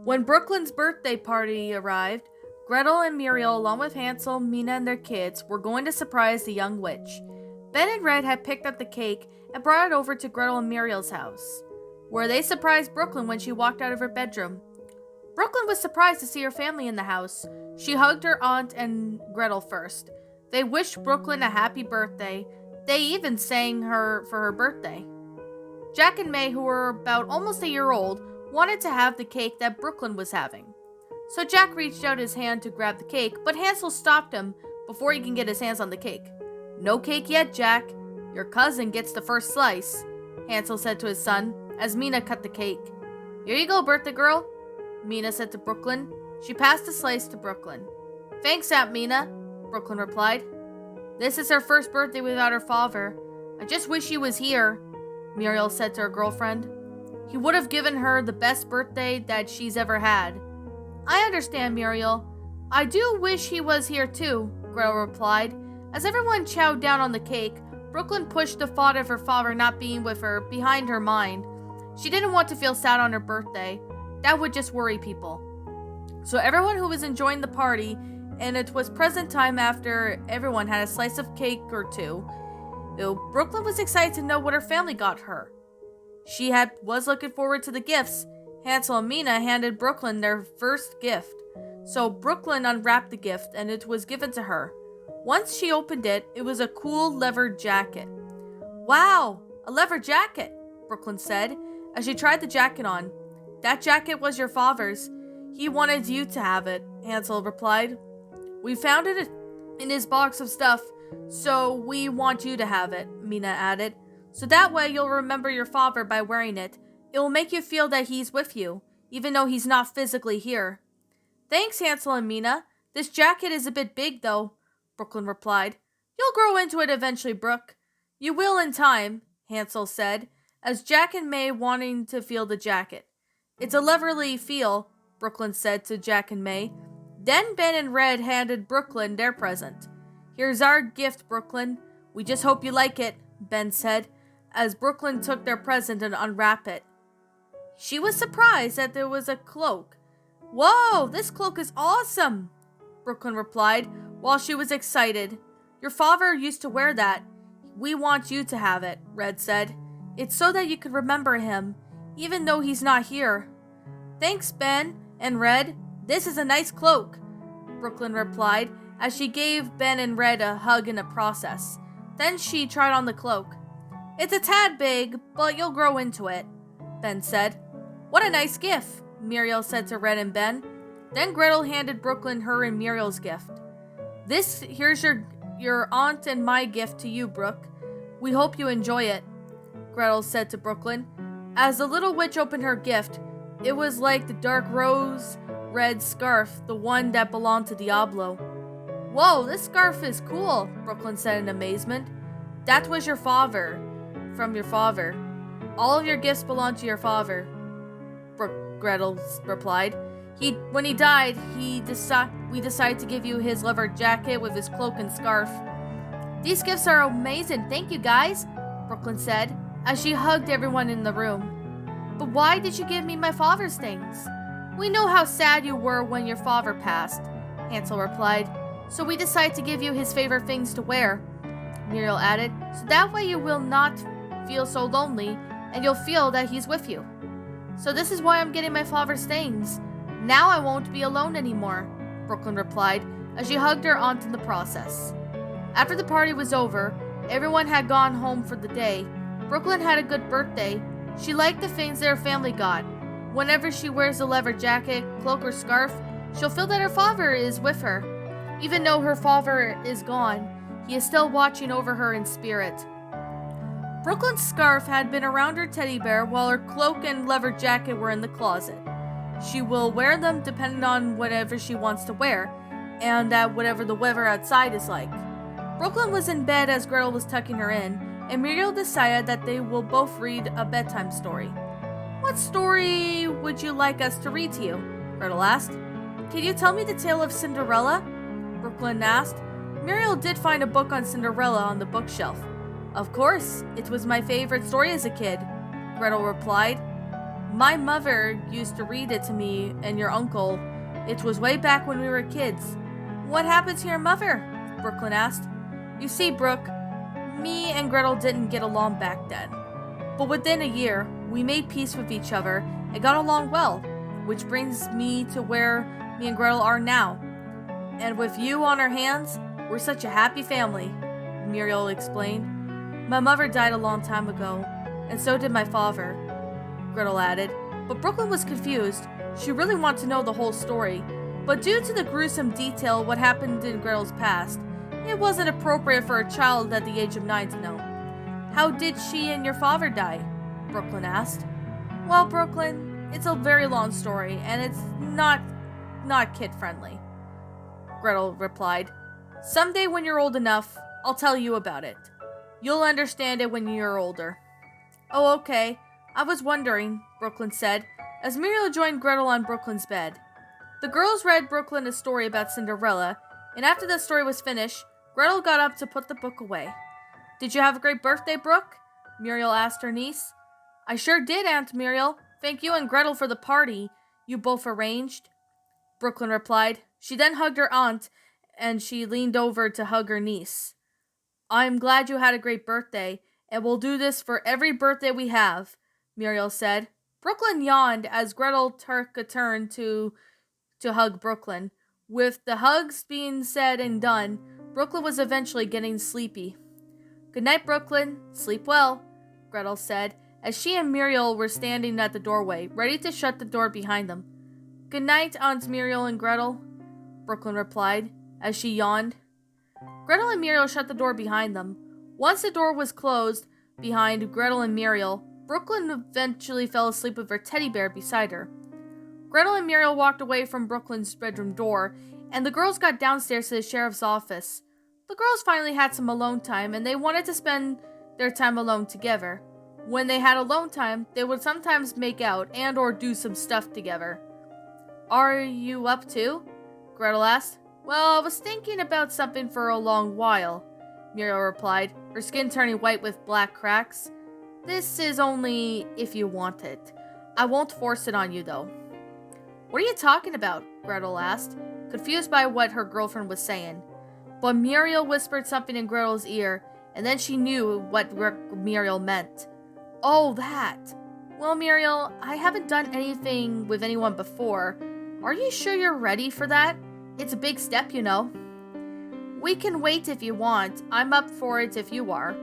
When Brooklyn's birthday party arrived, Gretel and Muriel, along with Hansel, Mina, and their kids, were going to surprise the young witch. Ben and Red had picked up the cake and brought it over to Gretel and Muriel's house, where they surprised Brooklyn when she walked out of her bedroom. Brooklyn was surprised to see her family in the house. She hugged her aunt and Gretel first. They wished Brooklyn a happy birthday. They even sang her for her birthday. Jack and May, who were about almost a year old, wanted to have the cake that Brooklyn was having. So Jack reached out his hand to grab the cake, but Hansel stopped him before he can get his hands on the cake. "No cake yet, Jack. Your cousin gets the first slice," Hansel said to his son as Mina cut the cake. "Here you go, birthday girl," Mina said to Brooklyn. She passed the slice to Brooklyn. "Thanks, Aunt Mina," Brooklyn replied. "This is her first birthday without her father. I just wish he was here," Muriel said to her girlfriend. "He would have given her the best birthday that she's ever had." "I understand, Muriel. I do wish he was here too," Gretel replied. As everyone chowed down on the cake, Brooklyn pushed the thought of her father not being with her behind her mind. She didn't want to feel sad on her birthday. That would just worry people. So everyone who was enjoying the party, and it was present time after everyone had a slice of cake or two, Brooklyn was excited to know what her family got her. She was looking forward to the gifts. Hansel and Mina handed Brooklyn their first gift. So Brooklyn unwrapped the gift and it was given to her. Once she opened it, it was a cool leather jacket. "Wow, a leather jacket," Brooklyn said as she tried the jacket on. "That jacket was your father's. He wanted you to have it," Hansel replied. "We found it in his box of stuff, so we want you to have it," Mina added. "So that way you'll remember your father by wearing it. It will make you feel that he's with you, even though he's not physically here." "Thanks, Hansel and Mina. This jacket is a bit big, though," Brooklyn replied. "You'll grow into it eventually, Brooke." "You will in time," Hansel said, as Jack and May wanting to feel the jacket. "It's a leathery feel," Brooklyn said to Jack and May. Then Ben and Red handed Brooklyn their present. "Here's our gift, Brooklyn. We just hope you like it," Ben said, as Brooklyn took their present and unwrapped it. She was surprised that there was a cloak. "Whoa, this cloak is awesome," Brooklyn replied while she was excited. "Your father used to wear that. We want you to have it," Red said. "It's so that you could remember him, even though he's not here." "Thanks, Ben and Red. This is a nice cloak," Brooklyn replied as she gave Ben and Red a hug in the process. Then she tried on the cloak. "It's a tad big, but you'll grow into it," Ben said. "What a nice gift," Muriel said to Red and Ben. Then Gretel handed Brooklyn her and Muriel's gift. Here's your aunt and my gift to you, Brooke. We hope you enjoy it," Gretel said to Brooklyn. As the little witch opened her gift, it was like the dark rose-red scarf, the one that belonged to Diablo. "Whoa, this scarf is cool," Brooklyn said in amazement. "That was from your father. All of your gifts belong to your father," Gretel replied. When he died, we decided to give you his leather jacket with his cloak and scarf." "These gifts are amazing, thank you guys," Brooklyn said, as she hugged everyone in the room. "But why did you give me my father's things?" "We know how sad you were when your father passed," Hansel replied, "so we decided to give you his favorite things to wear," Muriel added, "so that way you will not feel so lonely and you'll feel that he's with you." "So this is why I'm getting my father's things. Now I won't be alone anymore," Brooklyn replied as she hugged her aunt in the process. After the party was over, everyone had gone home for the day. Brooklyn had a good birthday. She liked the things that her family got. Whenever she wears a leather jacket, cloak, or scarf, she'll feel that her father is with her. Even though her father is gone, he is still watching over her in spirit. Brooklyn's scarf had been around her teddy bear while her cloak and leather jacket were in the closet. She will wear them depending on whatever she wants to wear, and whatever the weather outside is like. Brooklyn was in bed as Gretel was tucking her in, and Muriel decided that they will both read a bedtime story. "What story would you like us to read to you?" Gretel asked. "Can you tell me the tale of Cinderella?" Brooklyn asked. Muriel did find a book on Cinderella on the bookshelf. "Of course, it was my favorite story as a kid," Gretel replied. My mother used to read it to me and your uncle. It was way back when we were kids. What happened to your mother? Brooklyn asked. You see, Brooke, me and Gretel didn't get along back then. But within a year, we made peace with each other and got along well, which brings me to where me and Gretel are now. And with you on our hands, we're such a happy family, Muriel explained. My mother died a long time ago, and so did my father, Gretel added. But Brooklyn was confused. She really wanted to know the whole story, but due to the gruesome detail of what happened in Gretel's past, it wasn't appropriate for a child at the age of 9 to know. How did she and your father die? Brooklyn asked. Well, Brooklyn, it's a very long story, and it's not kid-friendly, Gretel replied. Someday when you're old enough, I'll tell you about it. You'll understand it when you're older. Oh, okay. I was wondering, Brooklyn said, as Muriel joined Gretel on Brooklyn's bed. The girls read Brooklyn a story about Cinderella, and after the story was finished, Gretel got up to put the book away. Did you have a great birthday, Brooke? Muriel asked her niece. I sure did, Aunt Muriel. Thank you and Gretel for the party you both arranged, Brooklyn replied. She then hugged her aunt, and she leaned over to hug her niece. I'm glad you had a great birthday, and we'll do this for every birthday we have, Muriel said. Brooklyn yawned as Gretel took a turn to hug Brooklyn. With the hugs being said and done, Brooklyn was eventually getting sleepy. Good night, Brooklyn. Sleep well, Gretel said, as she and Muriel were standing at the doorway, ready to shut the door behind them. Good night, Aunts Muriel and Gretel, Brooklyn replied, as she yawned. Gretel and Muriel shut the door behind them. Once the door was closed behind Gretel and Muriel, Brooklyn eventually fell asleep with her teddy bear beside her. Gretel and Muriel walked away from Brooklyn's bedroom door, and the girls got downstairs to the sheriff's office. The girls finally had some alone time, and they wanted to spend their time alone together. When they had alone time, they would sometimes make out and or do some stuff together. Are you up too? Gretel asked. Well, I was thinking about something for a long while, Muriel replied, her skin turning white with black cracks. This is only if you want it. I won't force it on you, though. What are you talking about? Gretel asked, confused by what her girlfriend was saying. But Muriel whispered something in Gretel's ear, and then she knew what Muriel meant. Oh, that. Well, Muriel, I haven't done anything with anyone before. Are you sure you're ready for that? It's a big step, you know. We can wait if you want. I'm up for it if you are,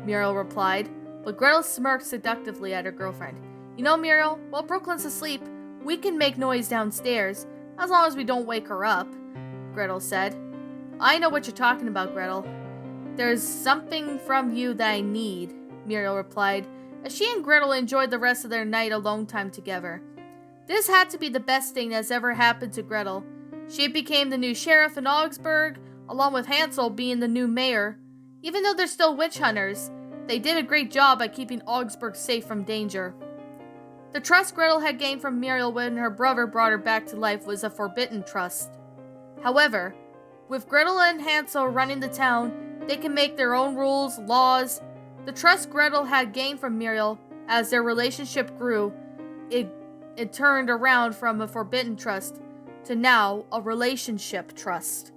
Muriel replied, but Gretel smirked seductively at her girlfriend. You know, Muriel, while Brooklyn's asleep, we can make noise downstairs, as long as we don't wake her up, Gretel said. I know what you're talking about, Gretel. There's something from you that I need, Muriel replied, as she and Gretel enjoyed the rest of their night alone time together. This had to be the best thing that's ever happened to Gretel. She became the new sheriff in Augsburg, along with Hansel being the new mayor. Even though they're still witch hunters, they did a great job at keeping Augsburg safe from danger. The trust Gretel had gained from Muriel when her brother brought her back to life was a forbidden trust. However, with Gretel and Hansel running the town, they can make their own rules, laws. The trust Gretel had gained from Muriel as their relationship grew, it turned around from a forbidden trust to now a relationship trust.